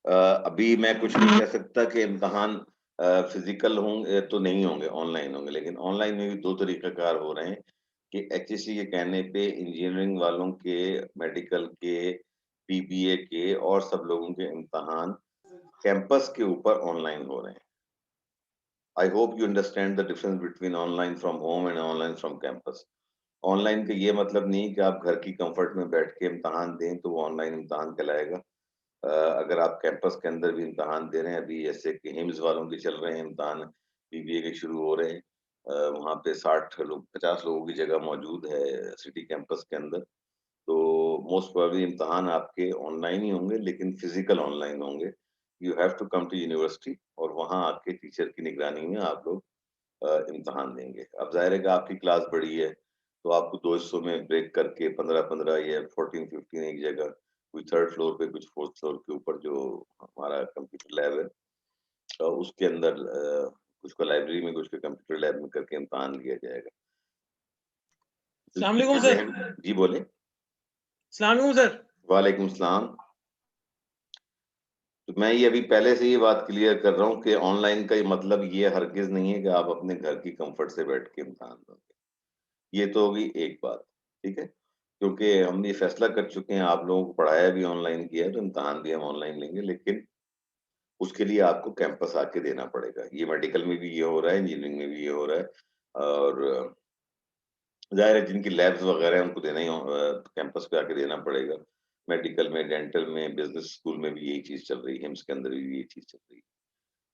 अभी मैं कुछ नहीं कह सकता कि इम्तिहान फिजिकल होंगे तो नहीं होंगे, ऑनलाइन होंगे, लेकिन ऑनलाइन में भी दो तरीकाकार हो रहे हैं कि एचईसी के कहने पे इंजीनियरिंग वालों के, मेडिकल के, बीबीए के और सब लोगों के इम्तिहान कैंपस के ऊपर ऑनलाइन हो रहे हैं। I hope you understand the difference between online from home and online from campus. Online का ये मतलब नहीं कि आप घर की कंफर्ट में बैठ के इम्तिहान दें तो वो ऑनलाइन इम्तिहान कहलाएगा। अगर आप कैंपस के अंदर भी इम्तिहान दे रहे हैं, अभी जैसे कि हिम्स वालों के चल रहे हैं इम्तिहान, बीबीए के शुरू हो रहे हैं। वहाँ पे 60 लोग, 50 लोगों की जगह मौजूद है सिटी कैंपस के अंदर। तो मोस्ट प्रोबेबली इम्तिहान आपके ऑनलाइन ही होंगे, लेकिन फिजिकल ऑनलाइन होंगे। You have to come to university और वहाँ आके टीचर की निगरानी में आप लोग इम्तिहान देंगे। अब ज़ाहिर है कि आपकी क्लास बड़ी है, तो आपको 2 हिस्सों में ब्रेक करके 15-15 या 14-15 एक जगह, कोई 3rd फ्लोर पे, कुछ 4th फ्लोर के ऊपर जो हमारा कंप्यूटर लैब है उसके अंदर कुछ को लाइब्रेरी में, कुछ को कंप्यूटर लैब में करके इम्तिहान लिया जाएगा। तो अस्सलाम ये वालेकुम सर। ज़हन जी बोलें। अस्सलाम वालेकुम सर। वालेकुम सलाम। तो मैं ये अभी पहले से ये बात क्लियर कर रहा हूँ कि ऑनलाइन का ये मतलब ये हरगिज़ नहीं है कि आप अपने घर की कम्फर्ट से बैठ के इम्तिहान दोगे। ये तो होगी एक बात, ठीक है? क्योंकि हम ये फैसला कर चुके हैं, आप लोगों को पढ़ाया भी ऑनलाइन किया है, तो इम्तिहान भी हम ऑनलाइन लेंगे, लेकिन उसके लिए आपको कैंपस आके देना पड़ेगा। ये मेडिकल में भी ये हो रहा है, इंजीनियरिंग में भी ये हो रहा है और ज़ाहिर है जिनकी लैब्स वगैरह हैं, उनको देना ही कैंपस पे आके देना पड़ेगा। मेडिकल में, डेंटल में, बिज़नेस स्कूल में भी यही चीज़ चल रही है, हिम्स के अंदर भी यही चीज़ चल रही है।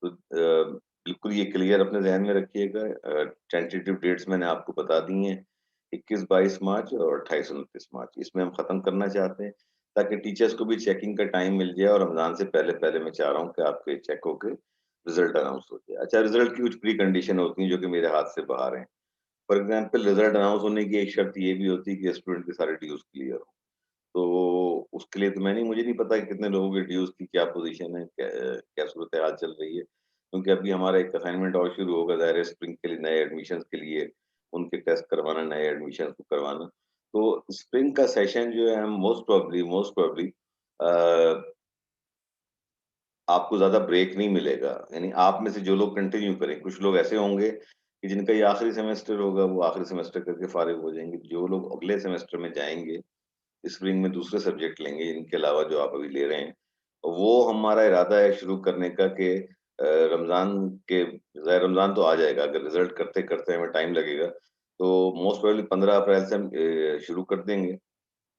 तो बिल्कुल ये क्लियर अपने ज़हन में रखिएगा। टेंटेटिव डेट्स मैंने आपको बता दी हैं, 21-22 मार्च और 28-29 मार्च। इसमें हम ख़त्म करना चाहते हैं, ताकि टीचर्स को भी चेकिंग का टाइम मिल जाए और रमज़ान से पहले-पहले मैं चाह रहा हूँ कि आपके चेक होके रिज़ल्ट अनाउंस हो जाए। अच्छा, रिज़ल्ट की कुछ प्री कंडीशन होती हैं, जो कि मेरे हाथ से बाहर हैं। फॉर एग्ज़ाम्पल, रिज़ल्ट अनाउंस होने की एक शर्त ये भी होती है कि स्टूडेंट के सारे ड्यूज़ क्लियर हों। तो उसके लिए तो मुझे नहीं पता कि कितने लोगों के ड्यूज़ की क्या पोज़ीशन है, क्या सूरत-ए-हाल चल रही है। क्योंकि अभी हमारा एक असाइनमेंट और शुरू होगा, ज़ाहिर है स्प्रिंग के लिए, नए एडमिशन्स के लिए उनके टेस्ट करवाना, नए एडमिशन्स को करवाना। तो स्प्रिंग का सेशन जो है, हम मोस्ट प्रोबेबली अ, आपको ज़्यादा ब्रेक नहीं मिलेगा। यानी आप में से जो लोग कंटिन्यू करें, कुछ लोग ऐसे होंगे कि जिनका ये आखिरी सेमेस्टर होगा, वो आखिरी सेमेस्टर करके फारिग हो जाएँगे। जो लोग अगले सेमेस्टर में जाएँगे, स्प्रिंग में दूसरे सब्जेक्ट लेंगे इनके अलावा जो आप अभी ले रहे हैं। वो हमारा इरादा है शुरू करने का कि रमज़ान के, ज़ाहिर रमज़ान तो आ जाएगा, अगर रिज़ल्ट करते-करते हमें टाइम लगेगा, तो मोस्ट प्रोबेबली 15 अप्रैल से हम शुरू कर देंगे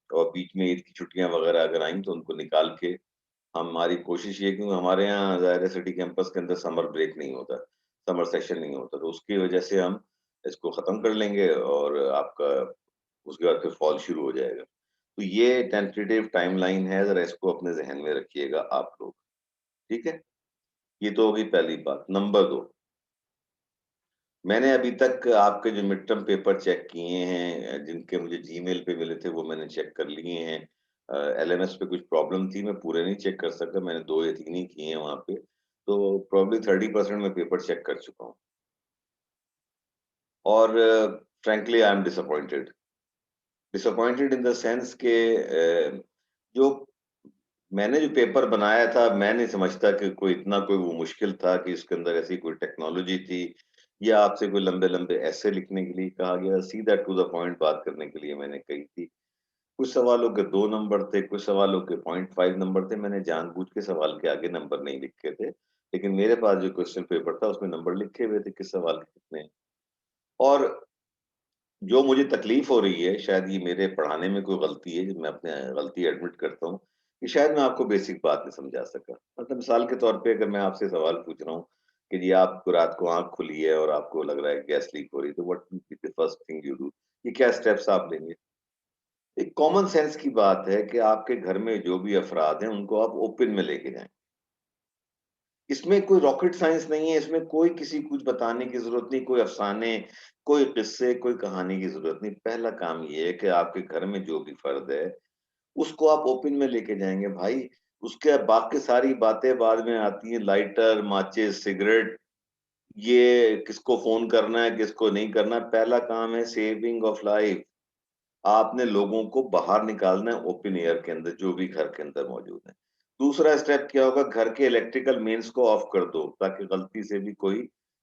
और बीच में ईद की छुट्टियाँ वगैरह अगर आईं तो उनको निकाल के हमारी कोशिश ये है कि हमारे यहाँ ज़ाहिर है सिटी कैंपस के अंदर समर ब्रेक नहीं होता, समर सेशन नहीं होता, तो उसकी वजह से हम इसको खत्म कर लेंगे और आपका उसके बाद फिर फॉल शुरू हो जाएगा। तो ये टेंटेटिव टाइमलाइन है, ज़रा इसको अपने ज़हन में रखिएगा आप लोग, ठीक है? ये तो हो गई पहली बात। नंबर 2, मैंने अभी तक आपके जो मिड टर्म पेपर चेक किए हैं, जिनके मुझे जीमेल पे मिले थे, वो मैंने चेक कर लिए हैं। एलएमएस पे कुछ प्रॉब्लम थी, मैं पूरे नहीं चेक कर सका, मैंने 2 या 3 ही किए हैं वहाँ पे। तो प्रोबब्ली 30% मैं पेपर चेक कर चुका हूँ और frankly I am disappointed. Disappointed in the sense कि जो मैंने जो पेपर बनाया था, मैं नहीं समझता कि कोई वो मुश्किल था कि इसके अंदर ऐसी कोई टेक्नोलॉजी थी या आपसे कोई लंबे-लंबे एसे लिखने के लिए कहा गया, सीधा टू द पॉइंट बात करने के लिए मैंने कही थी। कुछ सवालों के 2 नंबर थे, कुछ सवालों के 0.5 नंबर थे, मैंने जानबूझ के सवाल के आगे नंबर नहीं लिखे थे। लेकिन मेरे पास जो क्वेश्चन पेपर था, उसमें नंबर लिखे हुए थे किस सवाल के कितने हैं। और जो मुझे तकलीफ हो रही है, शायद ये मेरे पढ़ाने में कोई गलती है, मैं अपने गलती एडमिट करता हूँ, कि शायद मैं आपको बेसिक बात नहीं समझा सका। मतलब मिसाल के तौर पे अगर मैं आपसे सवाल पूछ रहा हूँ कि जी आपको रात को आँख खुली है और आपको लग रहा है गैस लीक हो रही है, तो what will be the first thing you do? ये क्या स्टेप्स आप लेंगे? एक कॉमन सेंस की बात है कि आपके घर में जो भी अफराद हैं, उनको आप ओपन में लेके जाएँ। इसमें कोई रॉकेट साइंस नहीं है, इसमें कोई किसी कुछ बताने की ज़रूरत नहीं, कोई अफ़साने, कोई किस्से, कोई कहानी की ज़रूरत नहीं। पहला काम ये है कि आपके घर में जो भी फ़र्द है, उसको आप ओपन में लेके जाएँगे भाई। उसके बाकी सारी बातें बाद में आती हैं, लाइटर, माचिस, सिगरेट, ये किसको फ़ोन करना है, किसको नहीं करना है। पहला काम है सेविंग ऑफ लाइफ़। आपने लोगों को बाहर निकालना है ओपन एयर के अंदर, जो भी घर के अंदर मौजूद हैं। दूसरा स्टेप क्या होगा, घर के इलेक्ट्रिकल मेन्स को ऑफ कर दो ताकि गलती से भी कोई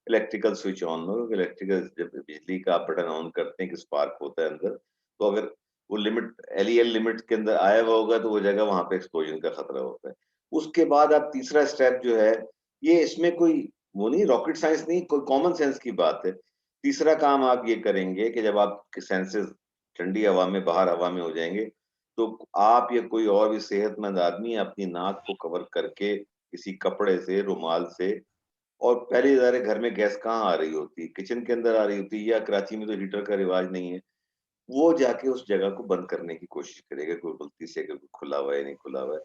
इलेक्ट्रिकल स्विच ऑन हो। इलेक्ट्रिकल जब बिजली का आप बटन ऑन करते हैं कि स्पार्क होता है अंदर, तो अगर वो लिमिट एलईएल लिमिट के अंदर आया हुआ होगा तो वो जगह वहां पे एक्सप्लोजन का खतरा होता है। उसके बाद आप तीसरा स्टेप जो है, ये इसमें कोई वो नहीं, रॉकेट साइंस नहीं, कोई कॉमन सेंस की बात है। तीसरा काम आप ये करेंगे कि जब आपके सेंसेस ठंडी हवा में, बाहर हवा में हो जाएंगे, तो आप या कोई और भी सेहतमंद आदमी अपनी नाक को कवर करके किसी कपड़े से, रुमाल से, और पहली ज़ाहिर है घर में गैस कहाँ आ रही होती है, किचन के अंदर आ रही होती है, या कराची में तो हीटर का रिवाज नहीं है, वो जाके उस जगह को बंद करने की कोशिश करेगा, कोई गलती से अगर खुला हुआ है या नहीं खुला हुआ है,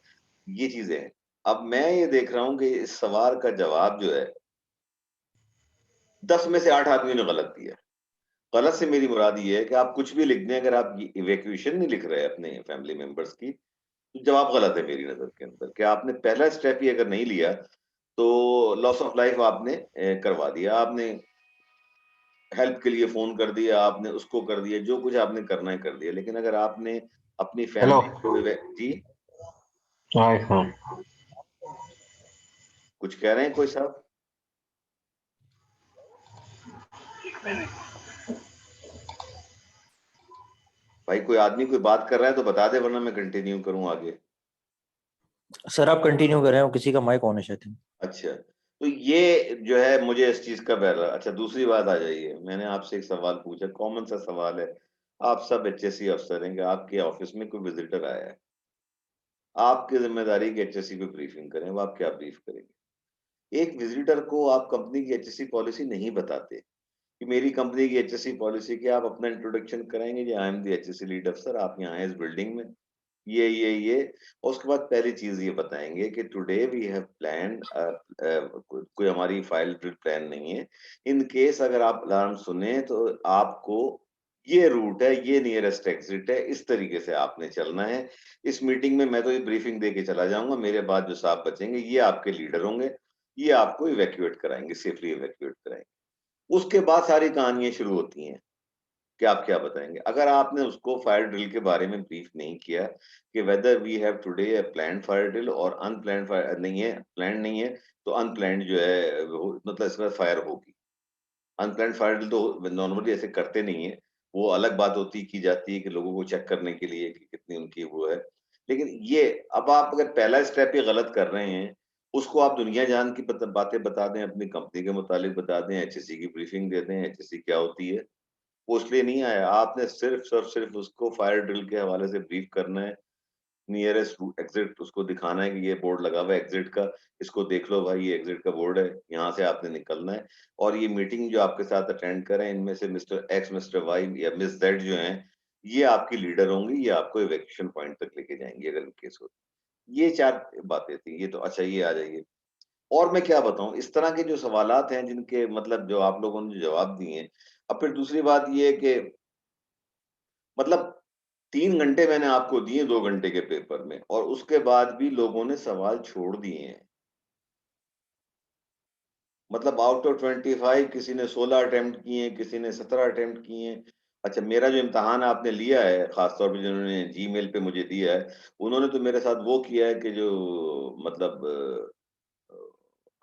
ये चीजें हैं। अब मैं ये देख रहा हूँ कि इस सवाल का जवाब जो है 10 में से 8 आदमी ने गलत दिया। गलत से मेरी मुराद ये है कि आप कुछ भी लिख दें, अगर आप इवैक्यूएशन नहीं लिख रहे अपने फैमिली मेंबर्स की, तो जवाब गलत है मेरी नजर के अंदर। कि आपने पहला स्टेप ही अगर नहीं लिया तो लॉस ऑफ लाइफ आपने करवा दिया। आपने हेल्प के लिए फोन कर दिया, आपने उसको कर दिया, जो कुछ आपने करना है कर दिया, लेकिन अगर आपने अपनी हेलो। फैमिली को जी हाय हाँ। कुछ कह रहे हैं कोई साहब? भाई कोई आदमी कोई बात कर रहा है तो बता दे, वरना मैं कंटिन्यू करूं आगे। सर आप कंटिन्यू कर रहे हो, किसी का माइक ऑन है शायद। अच्छा, तो ये जो है मुझे इस चीज का बहर रहा। अच्छा, दूसरी बात आ जाइए, मैंने आपसे एक सवाल पूछा, कॉमन सा सवाल है। आप सब एचएससी अफसर हैं कि आपके ऑफिस में कोई विजिटर आया है, आपकी जिम्मेदारी की एचएससी को ब्रीफिंग करें, वो आप क्या ब्रीफ करेंगे? एक विजिटर को आप कंपनी की एचएससी पॉलिसी नहीं बताते कि मेरी कंपनी की एचएससी पॉलिसी की, आप अपना इंट्रोडक्शन कराएंगे जी, I am the HSC lead अफसर, आप यहाँ हैं इस बिल्डिंग में, ये और उसके बाद पहली चीज ये बताएंगे कि टुडे वी हैव प्लान, कोई हमारी फाइल प्लान नहीं है, इन केस अगर आप अलार्म सुने तो आपको ये रूट है, ये नियरेस्ट एग्जिट है, इस तरीके से आपने चलना है। इस मीटिंग में मैं तो ये ब्रीफिंग दे के चला जाऊंगा, मेरे बाद जो साहब बचेंगे ये आपके लीडर होंगे, ये आपको इवैक्यूएट कराएंगे, सेफली इवैक्यूएट कराएंगे। उसके बाद सारी कहानियां शुरू होती हैं कि आप क्या बताएंगे। अगर आपने उसको फायर ड्रिल के बारे में ब्रीफ नहीं किया कि whether we have today a planned fire drill और अनप्लान्ड फायर नहीं है, प्लान नहीं है, तो अनप्लान्ड जो है मतलब इसमें फायर होगी। अनप्लान्ड फायर ड्रिल तो नॉर्मली ऐसे करते नहीं है, वो अलग बात होती की जाती है कि लोगों को चेक करने के लिए कि कितनी उनकी वो है। लेकिन ये अब आप अगर पहला स्टेप ही गलत कर रहे हैं, उसको आप दुनिया जान की बातें बता दें, अपनी कंपनी के मुतालिक बता दें, एचएससी की ब्रीफिंग दे दें, एचएससी क्या होती है, वो इसलिए नहीं आया। आपने सिर्फ और सिर्फ उसको फायर ड्रिल के हवाले से ब्रीफ करना है, नियरेस्ट एग्जिट उसको दिखाना है कि ये बोर्ड लगा हुआ है एग्जिट का, इसको देख लो भाई, ये एग्जिट का बोर्ड है, यहाँ से आपने निकलना है। और ये मीटिंग जो आपके साथ अटेंड करें, इनमें से मिस्टर एक्स, मिस्टर वाई या मिस जेड जो हैं, ये आपकी लीडर होंगी, ये आपको इवैक्यूएशन पॉइंट तक लेके जाएंगे अगर केस हो। ये 4 बातें थी। ये तो अच्छा, ये आ जाइए। और मैं क्या बताऊं, इस तरह के जो सवालात हैं जिनके मतलब जो आप लोगों ने जो जवाब दिए हैं। अब फिर दूसरी बात ये है कि मतलब 3 घंटे मैंने आपको दिए 2 घंटे के पेपर में, और उसके बाद भी लोगों ने सवाल छोड़ दिए हैं। मतलब आउट ऑफ 25 किसी ने 16 अटेम्प्ट किए हैं, किसी ने 17 अटेम्प्ट किए हैं। अच्छा, मेरा जो इम्तिहान आपने लिया है, खासतौर पे जिन्होंने जीमेल पे मुझे दिया है, उन्होंने तो मेरे साथ वो किया है कि जो मतलब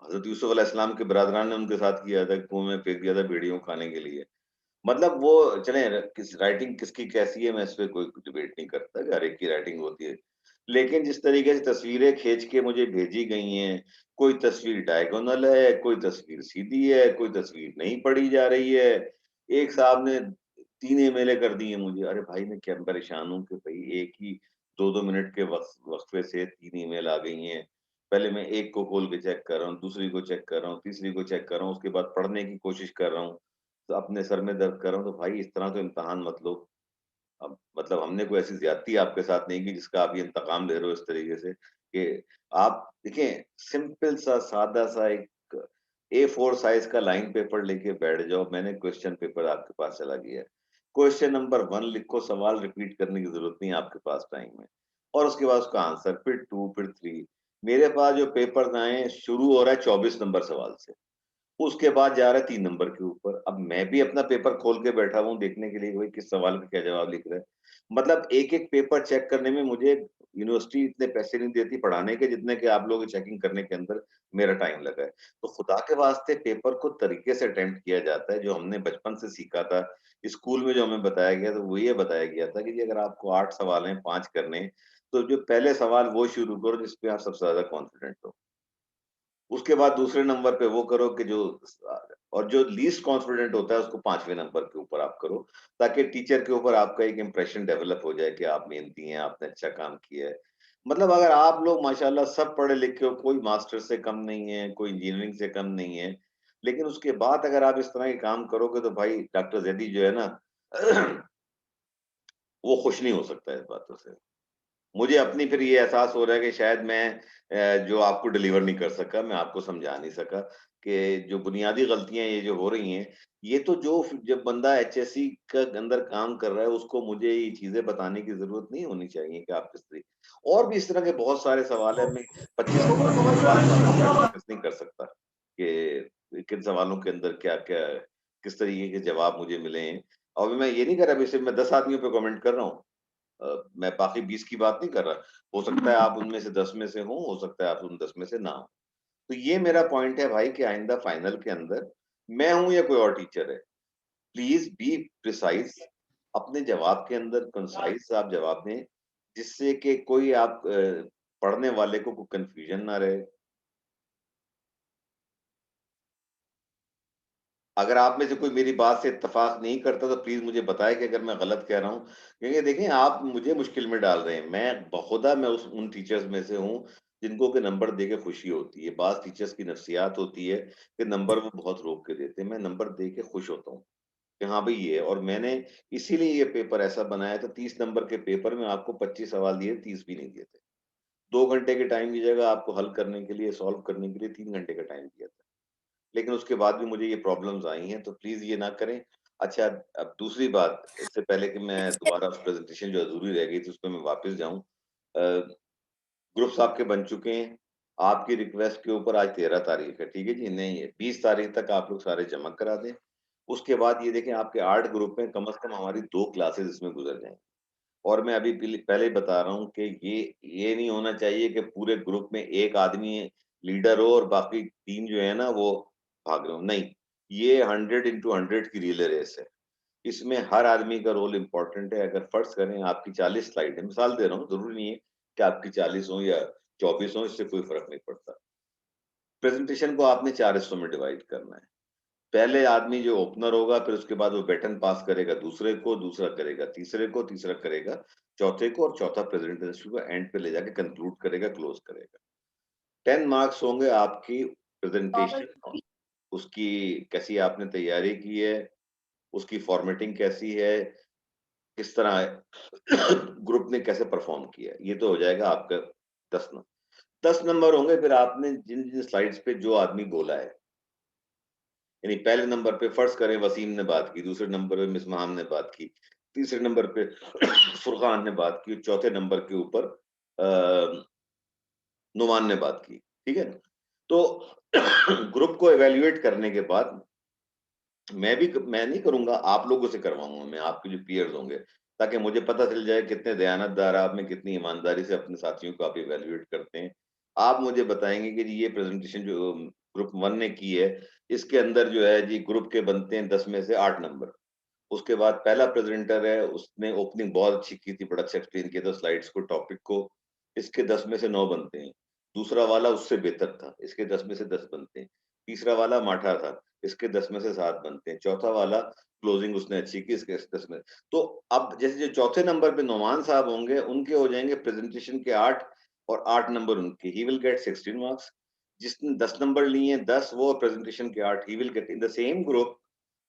हज़रत यूसुफ अलैहिस्सलाम के बिरादरान ने उनके साथ किया था, कुएँ में फेंक दिया था भेड़ियों को खाने के लिए। मतलब वो चलें, किस राइटिंग किसकी कैसी है मैं इस पे कोई डिबेट नहीं करता कि हर एक की राइटिंग होती है। लेकिन जिस तरीके से तस्वीरें खींच के मुझे भेजी गई हैं, कोई तस्वीर डायगोनल है, कोई तस्वीर सीधी है, कोई तस्वीर नहीं पढ़ी जा रही है। एक साहब ने 3 ईमेलें कर दी हैं मुझे। अरे भाई मैं क्या परेशान हूँ कि भई एक ही 2-2 मिनट के वक़्फ़े से 3 ईमेल आ गई हैं। पहले मैं एक को खोल के चेक कर रहा हूँ, दूसरी को चेक कर रहा हूँ, तीसरी को चेक कर रहा हूँ, उसके बाद पढ़ने की कोशिश कर रहा हूँ। तो अपने सर में दर्द कर रहा हूँ, तो भाई इस तरह तो इम्तिहान मत लो। अब मतलब हमने कोई ऐसी ज़्यादती आपके साथ नहीं की जिसका आप ये इंतकाम ले रहे हो इस तरीके से कि आप देखें, सिंपल सा सादा सा एक A4 साइज़ का लाइन पेपर लेके बैठ जाओ, मैंने क्वेश्चन पेपर आपके पास चला गया है। क्वेश्चन नंबर 1 लिखो, सवाल रिपीट करने की ज़रूरत नहीं है आपके पास टाइम है। और उसके बाद उसका आंसर, फिर 2 फिर 3। मेरे पास जो पेपर्स आए हैं शुरू हो रहा है 24 नंबर सवाल से। उसके बाद जा रहा है 3 नंबर के ऊपर। अब मैं भी अपना पेपर खोल के बैठा हूँ देखने के लिए, भाई किस सवाल का क्या जवाब लिख रहा है। मतलब एक-एक पेपर चेक करने में मुझे यूनिवर्सिटी इतने पैसे नहीं देती पढ़ाने के जितने कि आप लोगों की चेकिंग करने के अंदर मेरा टाइम लगा है। तो खुदा के वास्ते पेपर को तरीके से अटेम्प्ट किया जाता है, जो हमने बचपन से सीखा था। स्कूल में जो हमें बताया गया था वो ये बताया गया था कि जी अगर आपको 8 सवाल हैं, 5 करने हैं, तो जो पहले सवाल वो शुरू करो जिसपे आप सबसे ज़्यादा कॉन्फिडेंट हो। उसके बाद दूसरे नंबर पे वो करो कि जो और जो लीस्ट कॉन्फिडेंट होता है उसको 5वें नंबर के ऊपर आप करो, ताकि टीचर के ऊपर आपका एक इंप्रेशन डेवलप हो जाए कि आप मेहनती हैं, आपने अच्छा काम किया है। मतलब अगर आप लोग माशाल्लाह सब पढ़े लिखे हो, कोई मास्टर से कम नहीं है, कोई इंजीनियरिंग से कम नहीं है, लेकिन उसके बाद अगर आप इस तरह के काम करोगे तो भाई डॉक्टर ज़ैदी जो है ना वो खुश नहीं हो सकता इस बातों से। मुझे अपनी फिर ये एहसास हो रहा है कि शायद मैं जो आपको डिलीवर नहीं कर सका, मैं आपको समझा नहीं सका कि जो बुनियादी गलतियाँ ये जो हो रही हैं, ये तो जो जब बंदा एचएससी का अंदर काम कर रहा है, उसको मुझे ये चीज़ें बताने की ज़रूरत नहीं होनी चाहिए कि आप किस तरीके और भी इस तरह के बहुत सारे सवाल हैं, मैं 25 सवाल तो आपके साथ डिस्कस नहीं कर सकता कि किन सवालों के अंदर क्या-क्या किस तरीके के जवाब मुझे मिले हैं। और मैं ये नहीं कर रहा अभी सिर्फ मैं 10 आदमियों पे कमेंट कर रहा हूँ। मैं बाकी 20 की बात नहीं कर रहा। हो सकता है आप उनमें से 10 में से हों, हो सकता है आप उन 10 में से ना हों। तो ये मेरा पॉइंट है भाई कि आइंदा फाइनल के अंदर मैं हूँ या कोई और टीचर है, प्लीज़ बी प्रिसाइज़ अपने जवाब के अंदर कंसाइज़ आप जवाब दें, जिससे कि कोई आप पढ़ने वाले को कोई कन्फ्यूजन ना रहे। अगर आप में से कोई मेरी बात से इत्तेफ़ाक नहीं करता तो प्लीज़ मुझे बताएँ कि अगर मैं गलत कह रहा हूँ। क्योंकि देखिए आप मुझे मुश्किल में डाल रहे हैं। मैं बखुदा मैं उन टीचर्स में से हूँ जिनको कि नंबर दे के खुशी होती है। बाज़ टीचर्स की नफ़्सियात होती है कि नंबर वो बहुत रोक के देते हैं। मैं नंबर दे के खुश होता हूँ कि हाँ भई ये है और मैंने इसीलिए ये पेपर ऐसा बनाया था 30 नंबर के पेपर में आपको 25 सवाल दिए, 30 भी नहीं दिए थे। 2 घंटे के टाइम की जगह आपको हल करने के लिए, सॉल्व करने के लिए 3 घंटे का टाइम दिया था। लेकिन उसके बाद भी मुझे ये प्रॉब्लम्स आई हैं, तो प्लीज़ ये ना करें। अच्छा, अब दूसरी बात, इससे पहले कि मैं दोबारा उस प्रेज़ेंटेशन जो अधूरी रह गई थी, उस पे मैं वापस जाऊँ। ग्रुप्स आपके बन चुके हैं। आपकी रिक्वेस्ट के ऊपर आज 13 तारीख है, ठीक है जी? नहीं है, 20 तारीख तक आप लोग सारे जमा करा दें। उसके बाद ये देखें आपके 8 ग्रुप हैं, कम से कम हमारी 2 क्लासेस इसमें गुज़र जाएँ। और मैं अभी पहले ही बता रहा हूँ कि ये नहीं होना चाहिए कि पूरे ग्रुप में एक आदमी लीडर हो और बाकी 3 जो है ना वो भाग रहे हो। नहीं, ये 100 इंटू 100 की रिले रेस है। इसमें हर आदमी का रोल इम्पोर्टेंट है। अगर फर्ज़ करें आपकी 40 स्लाइड है, मिसाल दे रहा हूँ, ज़रूरी नहीं है कि आपकी 40 हो या 24 हो, इससे कोई फ़र्क नहीं पड़ता। प्रेज़ेंटेशन को आपने 4 हिस्सों में डिवाइड करना है। पहले आदमी जो ओपनर होगा, फिर उसके बाद वो बैटन पास करेगा दूसरे को, दूसरा करेगा तीसरे को, तीसरा करेगा चौथे को और चौथा प्रेजेंटेशन को एंड पे ले जाके कंक्लूड करेगा, क्लोज करेगा। 10 मार्क्स होंगे आपकी प्रेजेंटेशन, उसकी कैसी आपने तैयारी की है, उसकी फॉर्मेटिंग कैसी है, किस तरह ग्रुप ने कैसे परफॉर्म किया है, ये तो हो जाएगा आपका 10 नंबर। 10 नंबर होंगे फिर आपने जिन जिन स्लाइड्स पे जो आदमी बोला है, यानी पहले नंबर पे फर्ज़ करें वसीम ने बात की, दूसरे नंबर पे मिसमाम ने बात की, तीसरे नंबर पे फुरकान ने बात की, चौथे नंबर के ऊपर नुमान ने बात की, ठीक है? तो ग्रुप को इवैल्यूएट करने के बाद मैं नहीं करूँगा, आप लोगों से करवाऊँगा मैं, आपके जो पीयर्स होंगे, ताकि मुझे पता चल जाए कितने दयानतदार आप में, कितनी ईमानदारी से अपने साथियों को आप इवैल्यूएट करते हैं। आप मुझे बताएँगे कि जी ये प्रेज़ेंटेशन जो ग्रुप 1 ने की है, इसके अंदर जो है जी ग्रुप के बनते हैं 10 में से 8 नंबर। उसके बाद पहला प्रेज़ेंटर है, उसने ओपनिंग बहुत अच्छी की थी, बड़ा अच्छा एक्सप्लेन किया था स्लाइड्स को, टॉपिक को, इसके 10 में से 9 बनते हैं। दूसरा वाला उससे बेहतर था, इसके 10 में से 10 बनते हैं। तीसरा वाला माठा था, इसके 10 में से 7 बनते हैं। चौथा वाला क्लोजिंग उसने अच्छी की, इसके 10 में। तो अब जैसे जो चौथे नंबर पे नोमान साहब होंगे, उनके हो जाएँगे प्रेज़ेंटेशन के 8 और 8 नंबर उनके, ही विल गेट 16 मार्क्स। जिसने 10 नंबर लिए हैं, 10 वो प्रेज़ेंटेशन के 8, he will get in the same group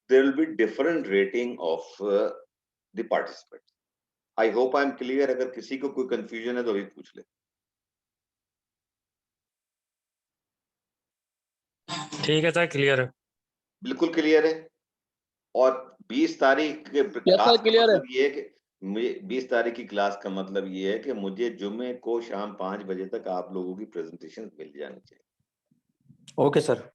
there will be different rating of the participants. I hope I am clear. अगर किसी को कोई confusion है तो अभी पूछ ले। ठीक है सर, क्लियर है। बिल्कुल क्लियर है। और 20 तारीख के यस क्लास सर, का क्लियर है। मतलब ये है कि मुझे 20 तारीख की क्लास का मतलब ये है कि मुझे जुम्मे को शाम 5 बजे तक आप लोगों की प्रेजेंटेशन मिल जानी चाहिए। Okay sir.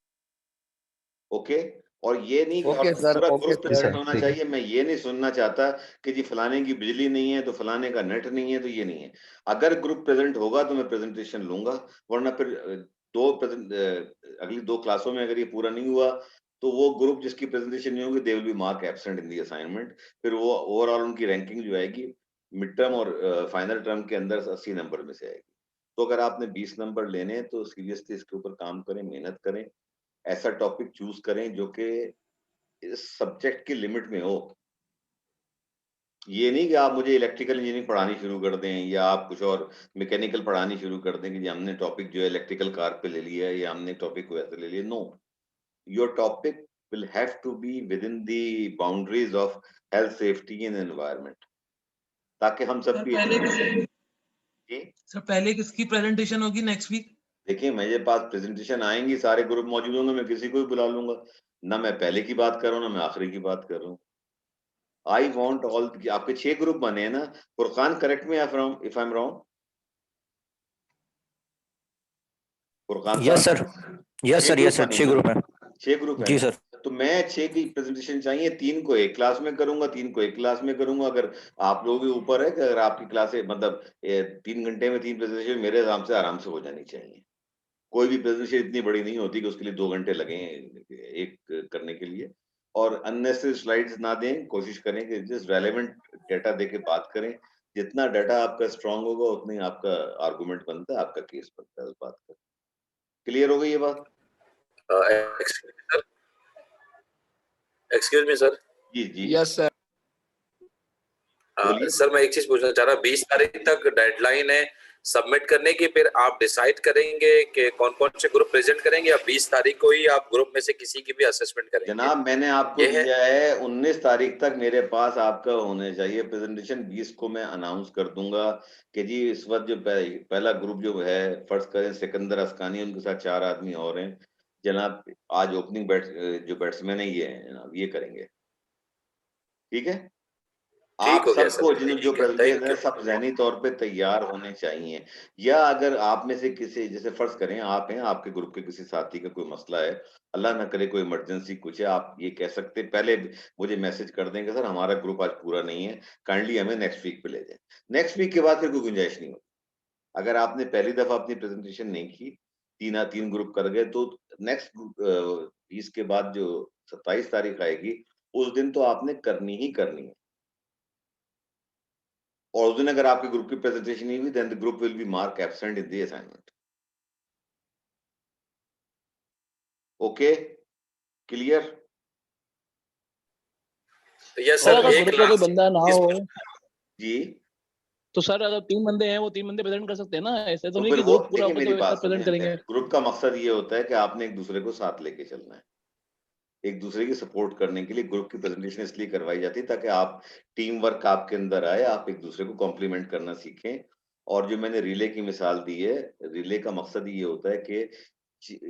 ओके? और ये नहीं कि ओके सर, पूरा ओके ग्रुप सर। प्रेजेंट होना चाहिए। मैं ये नहीं सुनना चाहता कि जी फलाने की बिजली नहीं है तो फलाने का नेट नहीं है, तो ये नहीं है। अगर ग्रुप प्रेजेंट होगा तो मैं प्रेजेंटेशन लूंगा, वरना फिर अगली 2 क्लासों में अगर ये पूरा नहीं हुआ तो वो ग्रुप जिसकी प्रेजेंटेशन नहीं होगी they will be mark absent in the assignment. फिर वो ओवरऑल उनकी रैंकिंग जो आएगी मिड टर्म और फाइनल टर्म के अंदर 80 नंबर में से आएगी। तो अगर आपने 20 नंबर लेने हैं तो सीरियसली इसके ऊपर काम करें, मेहनत करें, ऐसा टॉपिक चूज करें जो कि इस सब्जेक्ट की लिमिट में हो। ये नहीं कि आप मुझे इलेक्ट्रिकल इंजीनियरिंग पढ़ानी शुरू कर दें या आप कुछ और मैकेनिकल पढ़ानी शुरू कर दें कि जी हमने टॉपिक जो है इलेक्ट्रिकल कार पे ले लिया है या हमने टॉपिक को ऐसे ले लिया। No, your topic will have to be within the boundaries of health, safety and environment, ताकि हम सब भी सर पहले किसकी प्रेजेंटेशन होगी नेक्स्ट वीक? देखिए मेरे पास प्रेजेंटेशन आएंगी, सारे ग्रुप मौजूद होंगे, मैं किसी को भी बुला लूंगा। ना मैं पहले की बात कर रहा हूँ ना मैं आखिरी की बात कर रहा हूँ। आई वॉन्ट ऑल, आपके 6 ग्रुप बने हैं ना? Furqan correct me if I am wrong. Furqan yes साहब sir, yes 6 sir, group yes sir, बने 6 हैं ना? ग्रुप है। 6 ग्रुप है जी ना? सर। तो मैं 6 की प्रेजेंटेशन चाहिए, 3 को एक क्लास में करूंगा, 3 को एक क्लास में करूंगा। अगर आप लोग भी ऊपर है कि अगर आपकी क्लासे मतलब 3 घंटे में 3 प्रेजेंटेशन मेरे हिसाब से आराम से हो जानी चाहिए। कोई भी प्रेजेंटेशन इतनी बड़ी नहीं होती कि उसके लिए 2 घंटे लगे एक करने के लिए। और अननेसेसरी स्लाइड्स ना दें, कोशिश करें कि जस्ट रेलेवेंट डाटा देके बात करें। जितना डाटा आपका स्ट्रांग होगा उतना ही आपका आर्गुमेंट बनता है, आपका केस बनता है उस बात का। क्लियर हो गई ये बात? Excuse me sir. जी जी यस सर। बोलिए। सर मैं एक चीज पूछना चाह रहा, 20 तारीख तक डेडलाइन है सबमिट करने की, फिर आप डिसाइड करेंगे कि कौन कौन से ग्रुप प्रेजेंट करेंगे या 20 तारीख को ही आप ग्रुप में से किसी की भी असेसमेंट करेंगे? जनाब मैंने आपको ये है? दिया है 19 तारीख तक मेरे पास आपका होने चाहिए प्रेजेंटेशन। 20 को मैं अनाउंस कर दूंगा कि जी इस वक्त जो पहला ग्रुप जो है, फर्ज करें सिकंदर अस्कानी, उनके साथ 4 आदमी और हैं जनाब। आज ओपनिंग जो बैट्समैन है ये हैं जनाब, ये करेंगे। ठीक है? ठीक आप हो गया सबको सर, जो ठीक है, प्रेजेंटेशन थैंक है यू। सब ज़हनी तौर पे तैयार होने चाहिए। या अगर आप में से किसी, जैसे फर्ज करें आप हैं, आपके ग्रुप के किसी साथी का कोई मसला है, अल्लाह ना करे कोई इमरजेंसी कुछ है, आप ये कह सकते हैं पहले मुझे मैसेज कर देंगे सर हमारा ग्रुप आज पूरा नहीं है, काइंडली हमें नेक्स्ट वीक पे ले जाएं। नेक्स्ट वीक के बाद फिर कोई गुंजाइश नहीं होती। अगर आपने पहली दफा अपनी प्रेजेंटेशन नहीं की, 3 ग्रुप कर गए, तो नेक्स्ट 20 के बाद जो 27 तारीख आएगी उस दिन तो आपने करनी ही करनी है। और उस दिन अगर आपके ग्रुप की प्रेजेंटेशन नहीं हुई then the group will be mark absent in the assignment. Okay, clear? Yes sir sir, अगर एक ग्रुप में कोई लास्ट बंदा ना हो जी तो सर अगर 3 बंदे हैं वो 3 बंदे प्रेजेंट कर सकते हैं ना, ऐसे तो तो नहीं फिर कि वो ग्रुप पूरा देखिए होगा मेरी तो एक बात साथ प्रेजेंट सुने, करेंगे। ग्रुप का मकसद ये होता है कि आपने एक दूसरे को साथ लेके चलना है। एक दूसरे की सपोर्ट करने के लिए ग्रुप की प्रेजेंटेशन इसलिए करवाई जाती है ताकि आप टीम वर्क आपके अंदर आए, आप एक दूसरे को कॉम्प्लीमेंट करना सीखें। और जो मैंने रिले की मिसाल दी है, रिले का मकसद ये होता है कि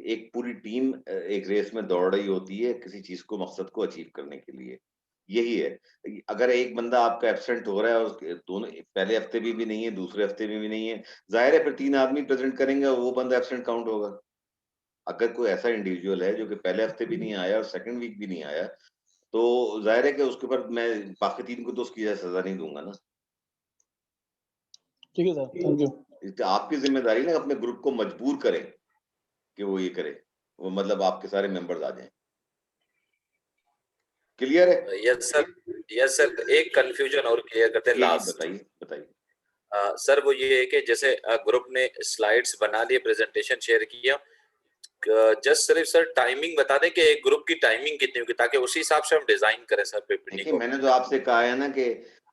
एक पूरी टीम एक रेस में दौड़ रही होती है किसी चीज को, मकसद को अचीव करने के लिए। यही है। अगर एक बंदा आपका एब्सेंट हो रहा है और दोनों पहले हफ्ते भी नहीं है, दूसरे हफ्ते में भी नहीं है, जाहिर है फिर 3 आदमी प्रेजेंट करेंगे और वो बंदा एब्सेंट काउंट होगा। अगर कोई ऐसा इंडिविजुअल है जो कि पहले हफ्ते भी नहीं आया और सेकंड वीक भी नहीं आया, तो जाहिर है कि उसके ऊपर मैं बाकी 3 को तो उसकी सजा नहीं दूंगा ना। ठीक है सर, थैंक यू। इसलिए आपकी जिम्मेदारी ना अपने ग्रुप को मजबूर करें कि वो ये करे, वो मतलब आपके सारे मेंबर्स आ जाएं। क्लियर है? यस सर, यस सर, एक कंफ्यूजन और क्लियर करते हैं जी जी लास्ट। बताइए बताइए। सर वो ये है कि जैसे ग्रुप ने स्लाइड्स बना लिए, प्रेजेंटेशन शेयर किया, जस्ट सिर्फ सर टाइमिंग बता दें कि एक ग्रुप की टाइमिंग कितनी होगी ताकि उसी हिसाब से हम डिजाइन करें सर पीपीटी देखिए को। मैंने तो आपसे कहा है ना कि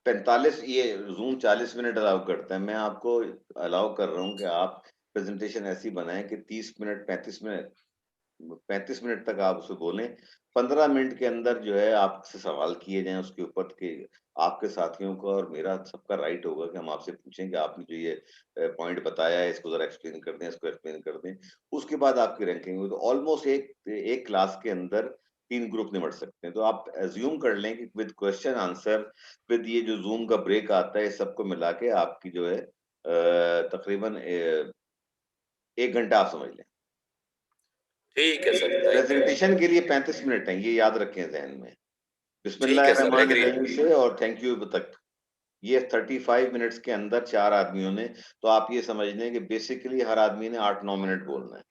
45, ये जूम 40 मिनट अलाउ करता है, मैं आपको अलाउ कर रहा हूँ कि आप प्रेजेंटेशन ऐसी बनाएं कि 30 मिनट 35 मिनट तक आप उसे बोलें। 15 मिनट के अंदर जो है आपसे सवाल किए जाएं उसके ऊपर के, आपके साथियों का और मेरा सबका राइट होगा कि हम आपसे पूछें कि आपने जो ये पॉइंट बताया है इसको जरा एक्सप्लेन कर दें, इसको एक्सप्लेन कर दें। उसके बाद आपकी रैंकिंग हुई तो ऑलमोस्ट एक क्लास के अंदर 3 ग्रुप निपट सकते हैं। तो आप एज्यूम कर लें कि विद क्वेश्चन आंसर, विद ये जो जूम का ब्रेक आता है, सबको मिला के आपकी जो है तकरीबन 1 घंटा आप समझ लें। ठीक है सर, थैंक यू। प्रेजेंटेशन के लिए 35 मिनट हैं, ये याद रखें ज़हन में। बिस्मिल्लाहिर्रहमानिर्रहीम से और थैंक यू तक ये 35 मिनट्स के अंदर 4 आदमियों ने, तो आप ये समझ लें कि बेसिकली हर आदमी ने 8-9 मिनट बोलना है।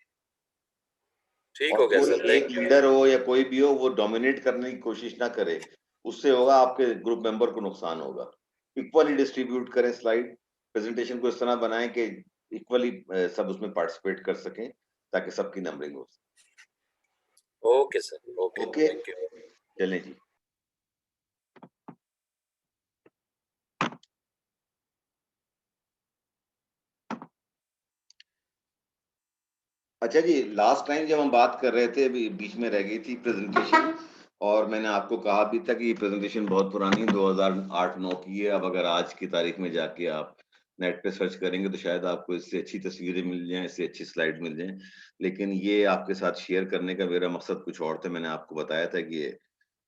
ठीक और हो गया कोई सर, एक थैंक यू। लीडर हो या कोई भी हो, वो डोमिनेट करने की कोशिश ना करे, उससे होगा आपके ग्रुप मेंबर को नुकसान होगा। इक्वली डिस्ट्रीब्यूट करें स्लाइड, प्रेजेंटेशन को इस तरह बनाएं कि इक्वली सब उसमें पार्टिसिपेट कर सकें ताकि सबकी नंबरिंग हो। Okay sir, okay, okay, thank you. चलें जी। अच्छा जी, लास्ट टाइम जब हम बात कर रहे थे, अभी बीच में रह गई थी प्रेजेंटेशन, और मैंने आपको कहा भी था कि ये प्रेजेंटेशन बहुत पुरानी 2008-9 की है। अब अगर आज की तारीख में जाके आप नेट पे सर्च करेंगे तो शायद आपको इससे अच्छी तस्वीरें मिल जाएं, इससे अच्छी स्लाइड मिल जाएं, लेकिन ये आपके साथ शेयर करने का मेरा मकसद कुछ और था। मैंने आपको बताया था कि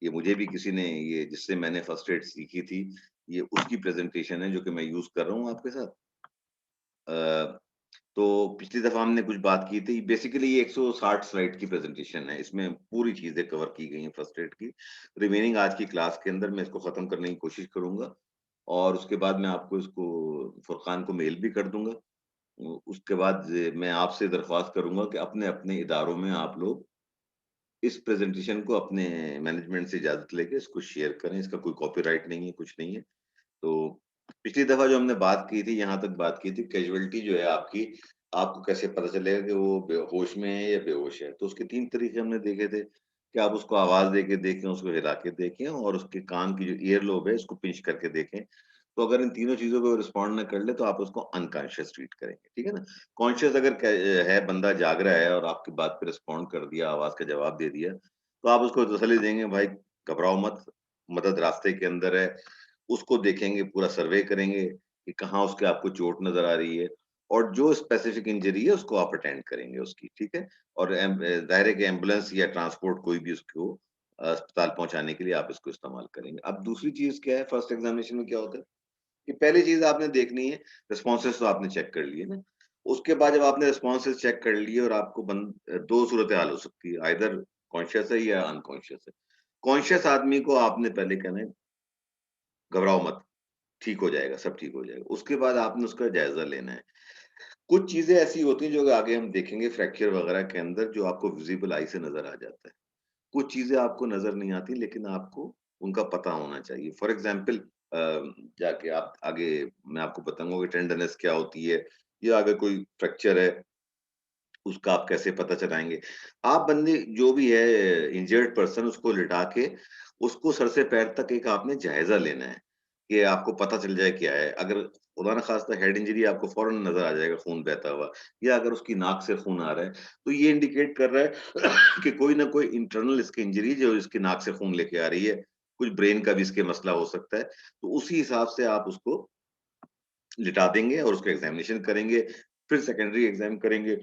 ये मुझे भी किसी ने, ये जिससे मैंने फर्स्ट एड सीखी थी, ये उसकी प्रेजेंटेशन है जो कि मैं यूज कर रहा हूँ आपके साथ। तो पिछली दफा हमने कुछ बात की थी, बेसिकली ये 160 स्लाइड की प्रेजेंटेशन है, इसमें पूरी चीजें कवर की गई हैं फर्स्ट एड की। रिमेनिंग आज की क्लास के अंदर मैं इसको खत्म करने की कोशिश करूंगा और उसके बाद मैं आपको इसको फुरकान को मेल भी कर दूंगा। उसके बाद मैं आपसे दरख्वास्त करूंगा कि अपने अपने इदारों में आप लोग इस प्रेजेंटेशन को अपने मैनेजमेंट से इजाजत लेके इसको शेयर करें। इसका कोई कॉपीराइट नहीं है, कुछ नहीं है। तो पिछली दफा जो हमने बात की थी, यहाँ तक बात की थी, कैजुअलिटी जो है आपकी, आपको कैसे पता चलेगा कि वो होश में है या बेहोश है। तो उसके 3 तरीके हमने देखे थे कि आप उसको आवाज देके देखें, उसको हिला के देखें और उसके कान की जो ईयर लोब है इसको पिंच करके देखें। तो अगर इन तीनों चीजों को रिस्पॉन्ड ना कर ले तो आप उसको अनकॉन्शियस ट्रीट करेंगे, ठीक है ना। कॉन्शियस अगर है, बंदा जाग रहा है और आपकी बात पे रिस्पॉन्ड कर दिया, आवाज का जवाब दे दिया, तो आप उसको तसल्ली देंगे, भाई घबराओ मत, मदद रास्ते के अंदर है। उसको देखेंगे, पूरा सर्वे करेंगे कि कहाँ उसके आपको चोट नज़र आ रही है और जो स्पेसिफिक इंजरी है उसको आप अटेंड करेंगे उसकी, ठीक है? और ज़ाहिर है कि एम्बुलेंस या ट्रांसपोर्ट कोई भी उसको अस्पताल पहुँचाने के लिए आप इसको इस्तेमाल करेंगे। अब दूसरी चीज़ क्या है, फर्स्ट एग्ज़ामिनेशन में क्या होता है कि पहली चीज़ आपने देखनी है, रिस्पॉन्सेज़ तो आपने चेक कर लिए ना। उसके बाद जब आपने रिस्पॉन्सेज़ चेक कर लिए और आपको 2 सूरत-ए-हाल हो सकती है, आइदर कॉन्शियस है या अनकॉन्शियस है। कॉन्शियस आदमी को आपने पहले कहना है, घबराओ मत, ठीक हो जाएगा, सब ठीक हो जाएगा। उसके बाद आपने उसका जायज़ा लेना है। कुछ चीज़ें ऐसी होती हैं जो आगे हम देखेंगे फ्रैक्चर वगैरह के अंदर, जो आपको विज़िबल आई से नज़र आ जाता है। कुछ चीज़ें आपको नज़र नहीं आती लेकिन आपको उनका पता होना चाहिए। फॉर एग्ज़ाम्पल जाके आप आगे मैं आपको बताऊँगा कि टेंडरनेस क्या होती है या अगर कोई फ्रैक्चर है, उसका आप कैसे पता चलाएँगे। आप बंदे जो भी है इंजर्ड पर्सन, उसको लिटा के उसको सर से पैर तक एक आपने जायज़ा लेना है, कि आपको पता चल जाए क्या है। अगर खुदा न ख़ास्ता हेड इंजरी आपको फ़ौरन नज़र आ जाएगा खून बहता हुआ, या अगर उसकी नाक से खून आ रहा है, तो ये इंडिकेट कर रहा है कि कोई न कोई इंटरनल इसकी इंजरी जो इसकी नाक से खून लेके आ रही है, कुछ ब्रेन का भी इसके मसला हो सकता है। तो उसी हिसाब से आप उसको लिटा देंगे और उसका एग्ज़ामिनेशन करेंगे, फिर सेकेंडरी एग्ज़ाम करेंगे।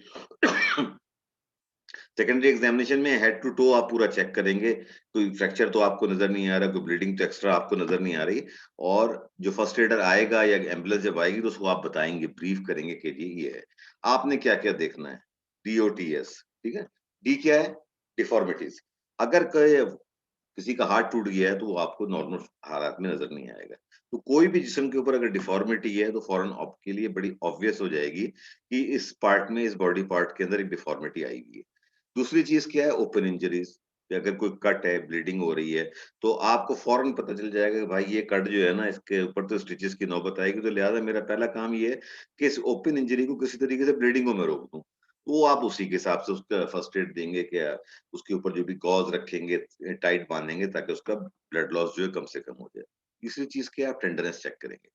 सेकेंडरी एग्जामिनेशन में हेड टू टो आप पूरा चेक करेंगे, कोई फ्रैक्चर तो आपको नजर नहीं आ रहा, कोई ब्लीडिंग तो एक्स्ट्रा आपको नजर नहीं आ रही, और जो फर्स्ट एडर आएगा या एम्बुलेंस जब आएगी तो उसको आप बताएंगे, ब्रीफ करेंगे कि जी ये है। आपने क्या क्या देखना है, DOTS, ठीक है। डी क्या है, डिफॉर्मिटीज। अगर किसी का हाथ टूट गया है तो वो आपको नॉर्मल हालात में नजर नहीं आएगा। तो कोई भी जिस्म के ऊपर अगर डिफॉर्मिटी है तो फौरन आपके लिए बड़ी ऑब्वियस हो जाएगी कि इस पार्ट में, इस बॉडी पार्ट के अंदर एक डिफॉर्मिटी आई हुई है। दूसरी चीज क्या है, ओपन इंजरीज। अगर कोई कट है, ब्लीडिंग हो रही है, तो आपको फौरन पता चल जाएगा कि भाई ये कट जो है ना, इसके ऊपर तो स्टिचेस की नौबत आएगी, तो लिहाजा मेरा पहला काम ये है कि इस ओपन इंजरी को किसी तरीके से ब्लीडिंग को मैं रोक दूं। तो आप उसी के हिसाब से उसका फर्स्ट एड देंगे, क्या उसके ऊपर जो भी गॉज रखेंगे, टाइट बांधेंगे ताकि उसका ब्लड लॉस जो है कम से कम हो जाए। तीसरी चीज क्या है, आप टेंडरनेस चेक करेंगे।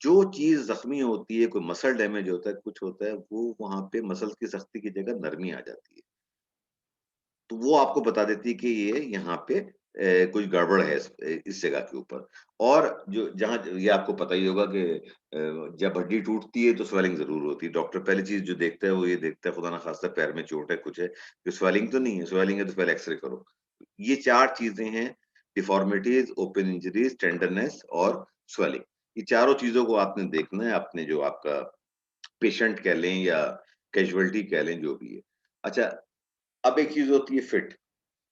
जो चीज जख्मी होती है, कोई मसल डैमेज होता है, कुछ होता है, वो वहां पे मसल की सख्ती की जगह नरमी आ जाती है, तो वो आपको बता देती है कि ये यहाँ पे कुछ गड़बड़ है इस जगह के ऊपर। और जो जहाँ ये आपको पता ही होगा कि जब हड्डी टूटती है तो स्वेलिंग जरूर होती है। डॉक्टर पहली चीज जो देखता है वो ये देखता है, खुदा ना खास्ता पैर में चोट है, कुछ है, कि स्वेलिंग तो नहीं है। स्वेलिंग है तो पहले एक्सरे करो। ये 4 चीजें हैं, डिफॉर्मिटीज, ओपन इंजरीज, टेंडरनेस और स्वेलिंग। ये चारों चीजों को आपने देखना है, अपने जो आपका पेशेंट कह लें या कैजुअलिटी कह लें, जो भी है। अच्छा, अब एक चीज होती है फिट।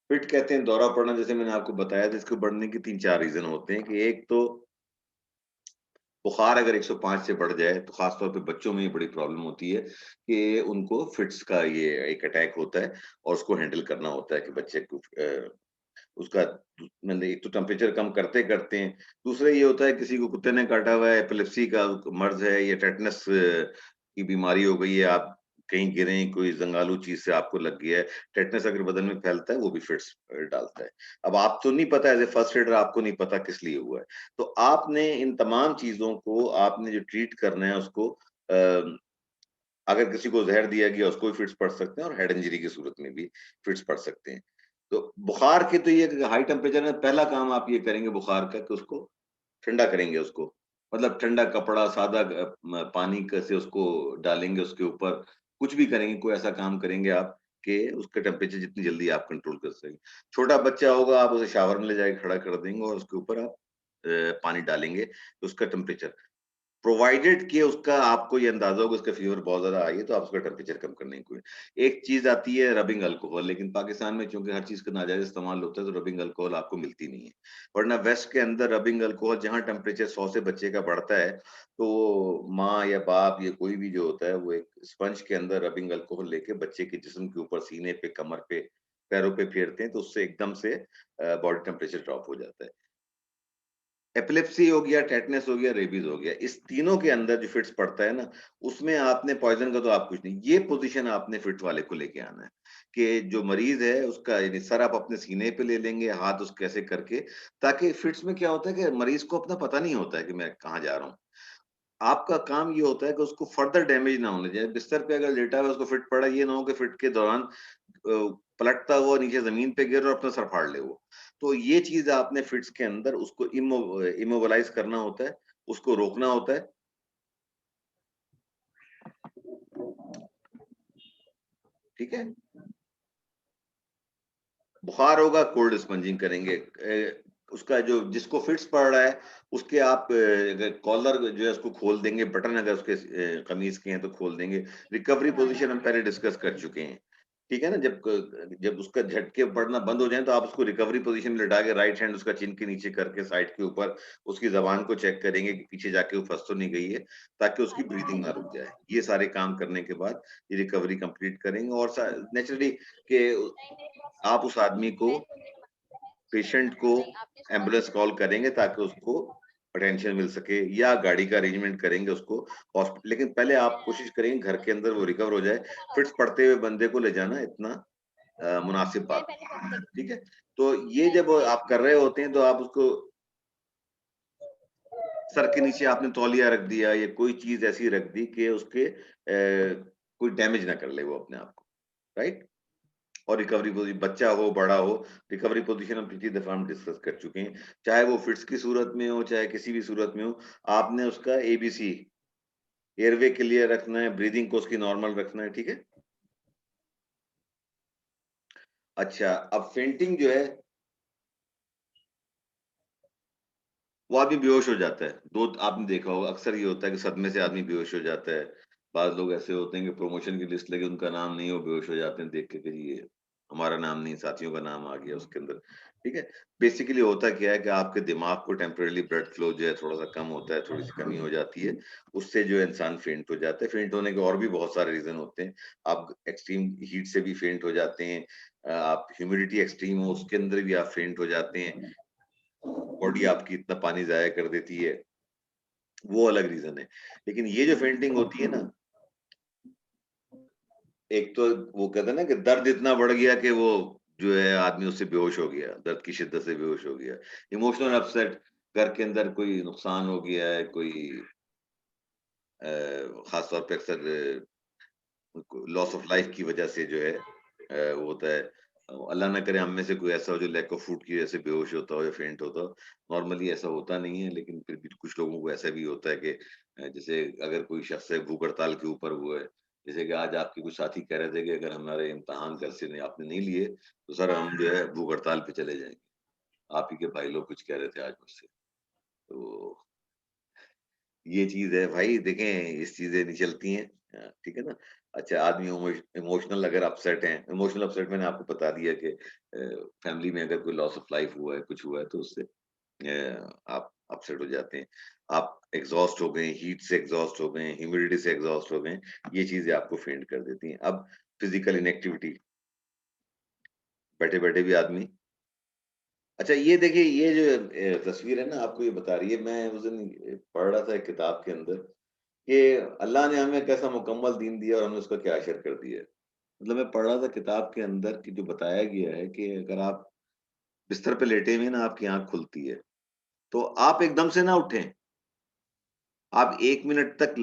फिट कहते हैं दौरा पड़ना, जैसे मैंने आपको बताया था, इसको बढ़ने के 3-4 रीजन होते हैं कि एक तो बुखार अगर 105 से बढ़ जाए तो खासतौर पे बच्चों में ये बड़ी प्रॉब्लम होती है कि उनको फिट्स का ये एक अटैक होता है और उसको हैंडल करना होता है कि बच्चे को उसका मतलब एक तो टेम्परेचर कम करते करते हैं, दूसरा ये होता है किसी को कुत्ते ने काटा हुआ है, एपिलेप्सी का मर्ज है या टेटनस की बीमारी हो गई है, आप कहीं गिरे, कोई जंगालू चीज से आपको लग गया है, टेटनस अगर बदन में फैलता है वो भी फिट्स डालता है। अब आप तो नहीं पता, एज ए फर्स्ट एडर आपको नहीं पता किस लिए हुआ है, तो आपने इन तमाम चीजों को आपने जो ट्रीट करना है उसको अगर किसी को जहर दिया गया उसको भी फिट्स पड़ सकते हैं और हेड इंजरी की सूरत में भी फिट्स पड़ सकते हैं। तो बुखार के तो ये हाई टेम्परेचर में पहला काम आप ये करेंगे बुखार का कि उसको ठंडा करेंगे उसको। मतलब ठंडा कपड़ा, सादा पानी से उसको डालेंगे उसके ऊपर, कुछ भी करेंगे, कोई ऐसा काम करेंगे आप कि उसका टेम्परेचर जितनी जल्दी आप कंट्रोल कर सकें। छोटा बच्चा होगा आप उसे शावर में ले जाके खड़ा कर देंगे और उसके ऊपर आप पानी डालेंगे, तो उसका टेम्परेचर प्रोवाइडेड कि उसका आपको ये अंदाजा होगा उसका फीवर बहुत ज़्यादा हाई है, तो आप उसका टेम्परेचर कम करने की कोई एक चीज़ आती है रबिंग अल्कोहल, लेकिन पाकिस्तान में चूँकि हर चीज़ का नाजायज़ इस्तेमाल होता है, तो रबिंग अल्कोहल आपको मिलती नहीं है। वरना वेस्ट के अंदर रबिंग अल्कोहल जहाँ टेम्परेचर 100 से बच्चे का बढ़ता है, तो माँ या बाप या कोई भी जो होता है, वो एक स्पंज के अंदर रबिंग अल्कोहल लेके बच्चे के जिस्म के ऊपर, सीने पे, कमर पे, पैरों पे फेरते हैं, तो उससे एकदम से बॉडी टेम्परेचर ड्रॉप हो जाता है। एपिलेप्सी हो गया, टेटनस हो गया, रेबीज हो गया, इस तीनों के अंदर जो फिट्स पड़ता है ना, उसमें आपने पॉइजन का तो आप कुछ नहीं, ये पोजीशन आपने फिट वाले को लेके आना है कि जो मरीज है उसका यानी सर आप अपने सीने पे ले लेंगे, हाथ उसके ऐसे करके, ताकि फिट्स में क्या होता है कि मरीज को अपना पता नहीं होता है कि मैं कहाँ जा रहा हूँ। आपका काम ये होता है कि उसको फर्दर डैमेज ना होने दें। बिस्तर पे अगर लेटा हुआ है उसको फिट पड़ा, ये ना हो कि फिट के दौरान पलटता हुआ नीचे जमीन पे गिरे और अपना सर फाड़ ले वो। तो ये चीज़ आपने फिट्स के अंदर उसको इमोबिलाइज करना होता है, उसको रोकना होता है। ठीक है? बुखार होगा, कोल्ड स्पंजिंग करेंगे। उसका जो जिसको फिट्स पड़ रहा है, उसके आप कॉलर जो है उसको खोल देंगे, बटन अगर उसके कमीज के हैं तो खोल देंगे। रिकवरी पोजीशन हम पहले डिस्कस कर चुके हैं। ठीक है ना? जब उसका झटके पड़ना बंद हो जाए तो आप उसको रिकवरी पोजीशन में लिटा के राइट हैंड उसका चिन के नीचे करके साइड के ऊपर उसकी जबान को चेक करेंगे कि पीछे जाके वो फंस तो नहीं गई है, ताकि उसकी ब्रीथिंग ना रुक जाए। ये सारे काम करने के बाद ये रिकवरी कंप्लीट करेंगे और नेचुरली के आप उस आदमी को, पेशेंट को एम्बुलेंस कॉल करेंगे ताकि उसको अटेंशन मिल सके या गाड़ी का अरेंजमेंट करेंगे उसको हॉस्पिटल, लेकिन पहले आप कोशिश करेंगे घर के अंदर वो रिकवर हो जाए। फिट्स पड़ते हुए बंदे को ले जाना इतना मुनासिब बात नहीं है। ठीक है? तो ये जब आप कर रहे होते हैं तो आप उसको सर के नीचे आपने तौलिया रख दिया या कोई चीज ऐसी रख दी कि उसके कोई डैमेज ना कर ले वो अपने आप को, राइट? और रिकवरी पोजीशन बच्चा हो, बड़ा हो, रिकवरी पोजीशन हम पिछली दफा हम डिस्कस कर चुके हैं। चाहे वो फिट्स की सूरत में हो, चाहे किसी भी सूरत में हो, आपने उसका एबीसी एयरवे क्लियर रखना है, ब्रीदिंग को उसकी नॉर्मल रखना है, ठीक है? अच्छा, अब फेंटिंग जो है वो आदमी बेहोश हो जाता है। दो आपने देखा होगा अक्सर ये होता है कि सदमे से आदमी बेहोश हो जाता है। बाद लोग ऐसे होते हैं कि प्रमोशन की लिस्ट लगी उनका नाम नहीं, वो बेहोश हो जाते हैं देख के कि ये हमारा नाम नहीं, साथियों का नाम आ गया उसके अंदर। ठीक है? बेसिकली होता क्या है कि आपके दिमाग को टेम्परेरी ब्लड फ्लो जो है थोड़ा-सा कम होता है, थोड़ी-सी कमी हो जाती है। उससे जो है इंसान फेंट हो जाता है। फेंट होने के और भी बहुत सारे रीज़न होते हैं। आप एक्सट्रीम हीट से भी फेंट हो जाते हैं। आप ह्यूमिडिटी एक्सट्रीम हो उसके अंदर भी आप फेंट हो जाते हैं। बॉडी आपकी इतना पानी ज़ाया कर देती है, वो अलग रीज़न है। लेकिन ये जो फेंटिंग होती है ना, एक तो वो कहते हैं ना कि दर्द इतना बढ़ गया कि वो जो है आदमी उससे बेहोश हो गया, दर्द की शिद्दत से बेहोश हो गया। इमोशनल अपसेट, घर के अंदर कोई नुकसान हो गया है, कोई ख़ास तौर पे अक्सर लॉस ऑफ लाइफ की वजह से जो है वो होता है। अल्लाह ना करे हम में से कोई ऐसा हो जो लैक ऑफ फूड की वजह से बेहोश होता हो या फेंट होता हो। नॉर्मली ऐसा होता नहीं है, लेकिन फिर भी कुछ लोगों को ऐसा भी होता है कि जैसे अगर कोई शख्स है भूख हड़ताल के ऊपर वो है, जैसे कि आज आपके कुछ साथी कह रहे थे कि अगर हमारे इम्तिहान घर से नहीं आपने नहीं लिए, तो सर हम जो है भूख हड़ताल पे चले जाएँगे। आप ही के भाई लोग कुछ कह रहे थे आज मुझसे। तो ये चीज़ है भाई, देखें इस चीज़ें नहीं चलती हैं। ठीक है ना? अच्छा, आदमी इमोशनल अगर अपसेट हैं, इमोशनल अपसेट मैंने आपको बता दिया कि फैमिली में अगर कोई लॉस ऑफ लाइफ हुआ है, कुछ हुआ है, तो उससे आप अपसेट हो जाते हैं। आप एग्ज़ॉस्ट हो गए, हीट से एग्ज़ॉस्ट हो गए, ह्यूमिडिटी से एग्ज़ॉस्ट हो गए, ये चीज़ें आपको फेंट कर देती हैं। अब फिज़िकल इनएक्टिविटी, बैठे-बैठे भी आदमी अच्छा ये देखिए ये जो तस्वीर है ना आपको ये बता रही है, मैं उस दिन पढ़ रहा था एक किताब के अंदर कि अल्लाह ने हमें कैसा मुकम्मल दीन दिया और हमने उसका क्या असर कर दिया है। मतलब मैं पढ़ रहा था किताब के अंदर कि जो बताया गया है कि अगर आप बिस्तर पे लेटे हुए हैं ना आपकी आँख खुलती है, तो आप एकदम से ना उठें। आप 1 मिनट तक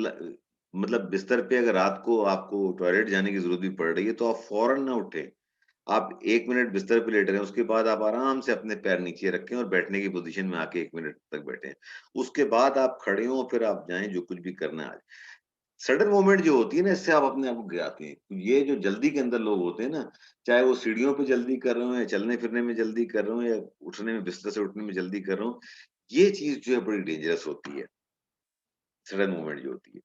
मतलब बिस्तर पे अगर रात को आपको टॉयलेट जाने की ज़रूरत भी पड़ रही है, तो आप फ़ौरन ना उठें। आप 1 मिनट बिस्तर पे लेट रहे हैं, उसके बाद आप आराम से अपने पैर नीचे रखें और बैठने की पोज़ीशन में आके 1 मिनट तक बैठें। उसके बाद आप खड़े हों, फिर आप जाएँ, जो कुछ भी करना है आज। सडन मूवमेंट जो होती है ना, इससे आप अपने आप को गिराते हैं। तो ये जो जल्दी के अंदर लोग होते हैं ना, चाहे वो सीढ़ियों पे जल्दी कर रहे हों या चलने-फिरने में जल्दी कर रहे हों या उठने में बिस्तर से उठने में जल्दी कर रहे हों, ये चीज़ जो है बड़ी डेंजरस होती है, सडन मूवमेंट जो होती है।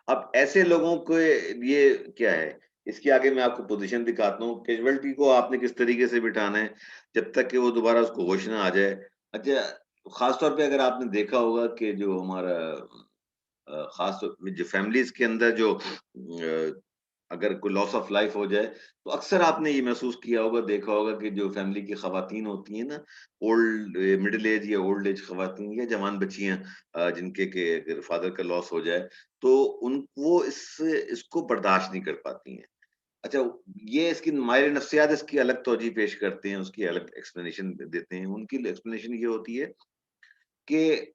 अब ऐसे लोगों के लिए क्या है, इसके आगे मैं आपको पोज़ीशन दिखाता हूँ, कैज़ुअल्टी को आपने किस तरीके से बिठाना है, जब तक कि वो दोबारा उसको होश ना आ जाए। अच्छा, ख़ास तौर पे अगर आपने देखा होगा कि जो हमारा ख़ास तौर पे जो फैमिलीज़ के अंदर जो अगर कोई लॉस ऑफ लाइफ हो जाए, तो अक्सर आपने ये महसूस किया होगा, देखा होगा कि जो फैमिली की ख़वातीन होती हैं ना, ओल्ड मिडल एज या ओल्ड एज ख़वातीन या जवान बच्चियाँ जिनके के अगर फादर का लॉस हो जाए, तो वो इसको बर्दाश्त नहीं कर पाती हैं। अच्छा, ये इसकी माहिर नफ्सियात इसकी अलग तौजीह पेश करते हैं, उसकी अलग एक्सप्लेनेशन देते हैं। उनकी एक्सप्लेनेशन ये होती है कि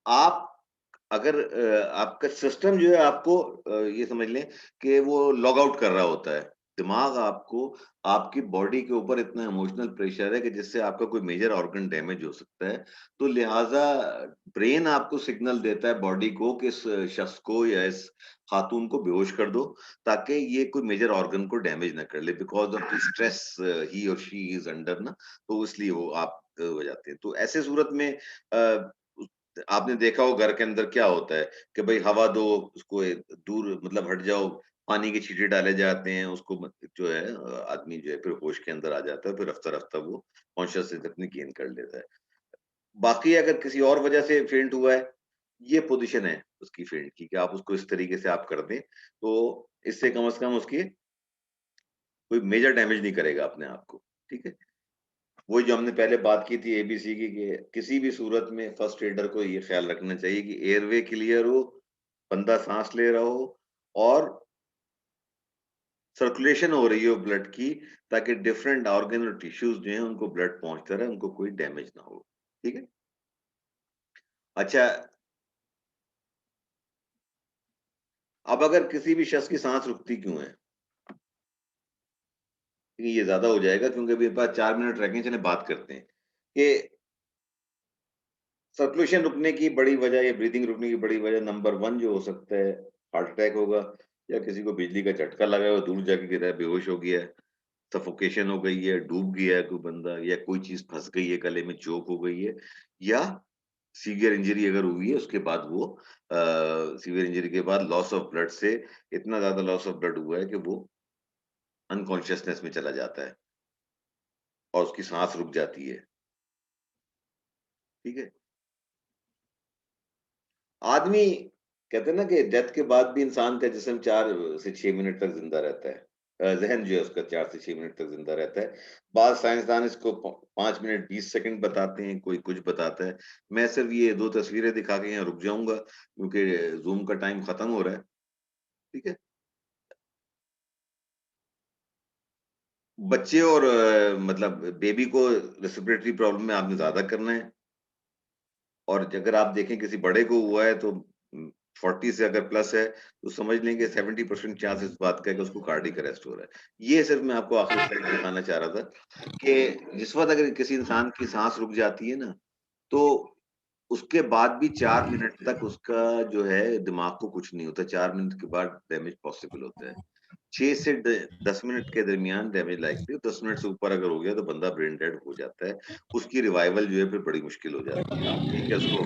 आप अगर आपका सिस्टम जो है आपको ये समझ लें कि वो लॉग आउट कर रहा होता है। दिमाग आपको आपकी बॉडी के ऊपर इतना इमोशनल प्रेशर है कि जिससे आपका कोई मेजर ऑर्गन डैमेज हो सकता है। तो लिहाज़ा ब्रेन आपको सिग्नल देता है बॉडी को कि इस शख्स को या इस खातून को बेहोश कर दो, ताकि ये कोई मेजर ऑर्गन को डैमेज ना कर ले बिकॉज़ ऑफ द स्ट्रेस ही और शी इज़ अंडर ना, तो इसलिए वो आप हो जाते हैं। तो ऐसे सूरत में आपने देखा हो घर के अंदर क्या होता है कि भाई हवा दो, उसको दूर मतलब हट जाओ, पानी के छींटे डाले जाते हैं, उसको जो है आदमी जो है फिर होश के अंदर आ जाता है, फिर रफ्ता-रफ्ता वो कॉन्शियसनेस अपनी गेन कर लेता है। बाकी अगर किसी और वजह से फेंट हुआ है, ये पोज़ीशन है उसकी फेंट की कि आप उसको इस तरीके से आप कर दें, तो इससे कम से कम उसकी कोई मेजर डैमेज नहीं करेगा अपने आप को, ठीक है? वही जो हमने पहले बात की थी एबीसी की कि किसी भी सूरत में फर्स्ट एडर को ये ख्याल रखना चाहिए कि एयरवे क्लियर हो, बंदा सांस ले रहा हो और सर्कुलेशन हो रही हो ब्लड की, ताकि डिफरेंट ऑर्गन और टिश्यूज जो हैं उनको ब्लड पहुंचता रहे, उनको कोई डैमेज ना हो। ठीक है। अच्छा, अब अगर किसी भी शख्स की सांस रुकती क्यों है, क्योंकि ये ज्यादा हो जाएगा, क्योंकि अभी पास 4 मिनट रह गए, चले बात करते हैं कि सर्कुलेशन रुकने की बड़ी वजह या ब्रीथिंग रुकने की बड़ी वजह नंबर 1 जो हो सकता है, हार्ट अटैक होगा, या किसी को बिजली का झटका लगा है और दूर जाके गिरा है, बेहोश हो गया है, सफोकेशन हो गई है, डूब गया है कोई बंदा, या कोई चीज़ फँस गई है, गले में चोक हो गई है, या सीवियर इंजरी अगर हुई है उसके बाद वो सीवियर इंजरी के बाद लॉस ऑफ ब्लड से इतना ज़्यादा लॉस ऑफ ब्लड हुआ है कि वो अनकॉन्शियसनेस में चला जाता है और उसकी साँस रुक जाती है, ठीक है? आदमी कहते हैं ना कि डेथ के बाद भी इंसान का जिस्म 4 से 6 मिनट तक ज़िंदा रहता है। ज़हन जो है उसका 4 से 6 मिनट तक ज़िंदा रहता है। बाद साइंसदान इसको प 5 मिनट 20 सेकंड बताते हैं, कोई कुछ बताता है। मैं सिर्फ़ ये 2 तस्वीरें दिखा के यहाँ रुक जाऊँगा, क्योंकि ज़ूम का टाइम खत्म हो रहा है, ठीक है? बच्चे और मतलब बेबी को रेस्पिरेटरी प्रॉब्लम में आपने ज़्यादा करना है। और अगर आप देखें किसी बड़े को हुआ है तो 40 से अगर प्लस है, तो समझ लें कि 70% चांस इस बात का है कि उसको कार्डियक अरेस्ट हो रहा है। ये सिर्फ़ मैं आपको आखिरी स्लाइड दिखाना चाह रहा था कि जिस वक़्त अगर किसी इंसान की साँस रुक जाती है ना, तो उसके बाद भी 4 मिनट तक उसका जो है दिमाग को कुछ नहीं होता, 4 मिनट के बाद डैमेज पॉसिबल होता है। 6 से ड 10 मिनट के दरमियान डैमेज लाइकली, 10 मिनट से ऊपर अगर हो गया तो बंदा ब्रेन डेड हो जाता है। उसकी रिवाइवल जो है फिर बड़ी मुश्किल हो जाती है। आप ठीक है उसको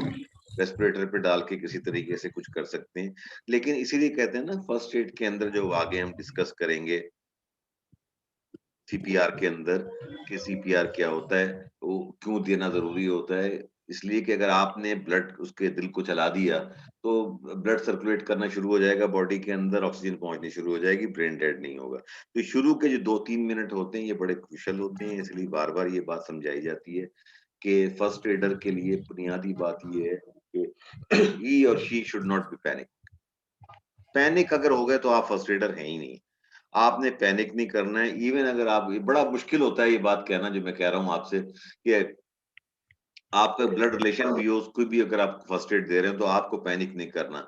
रेस्पिरेटर पे डाल के किसी तरीके से कुछ कर सकते हैं। लेकिन इसीलिए कहते हैं ना फर्स्ट एड के अंदर जो आगे हम डिस्कस करेंगे सीपीआर के अंदर कि सीपीआर क्या होता है, वो क्यों देना ज़रूरी होता है। इसलिए कि अगर आपने ब्लड उसके दिल को चला दिया, तो ब्लड सर्कुलेट करना शुरू हो जाएगा बॉडी के अंदर, ऑक्सीजन पहुँचनी शुरू हो जाएगी, ब्रेन डेड नहीं होगा। तो शुरू के जो 2-3 मिनट होते हैं, ये बड़े क्रूशियल होते हैं, इसलिए बार-बार ये बात समझाई जाती है कि फर्स्ट एडर के लिए बुनियादी बात ये है कि ही और she should not be panic. Panic अगर हो गए तो आप फर्स्ट एडर हैं ही नहीं। आपने पैनिक नहीं करना है। इवन अगर आप बड़ा मुश्किल होता है ये बात कहना जो मैं कह रहा हूँ आपसे कि आपका ब्लड रिलेशन भी हो, उसको भी अगर आप फर्स्ट एड दे रहे हैं तो आपको पैनिक नहीं करना।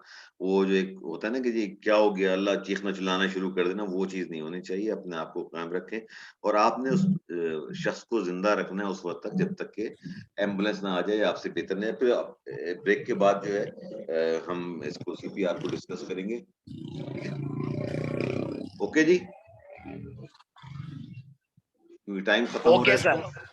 वो जो एक होता है ना कि जी क्या हो गया, अल्लाह चीखना चिल्लाना शुरू कर देना, वो चीज़ नहीं होनी चाहिए। अपने आप को कायम रखें और आपने उस शख्स को ज़िंदा रखना है उस वक़्त तक जब तक कि एम्बुलेंस ना आ जाए, आपसे बेहतर नहीं है। फिर ब्रेक के बाद जो है हम इसको सीपीआर को डिस्कस करेंगे। ओके जी? क्योंकि टाइम खत्म हो रहा ओके है। सर।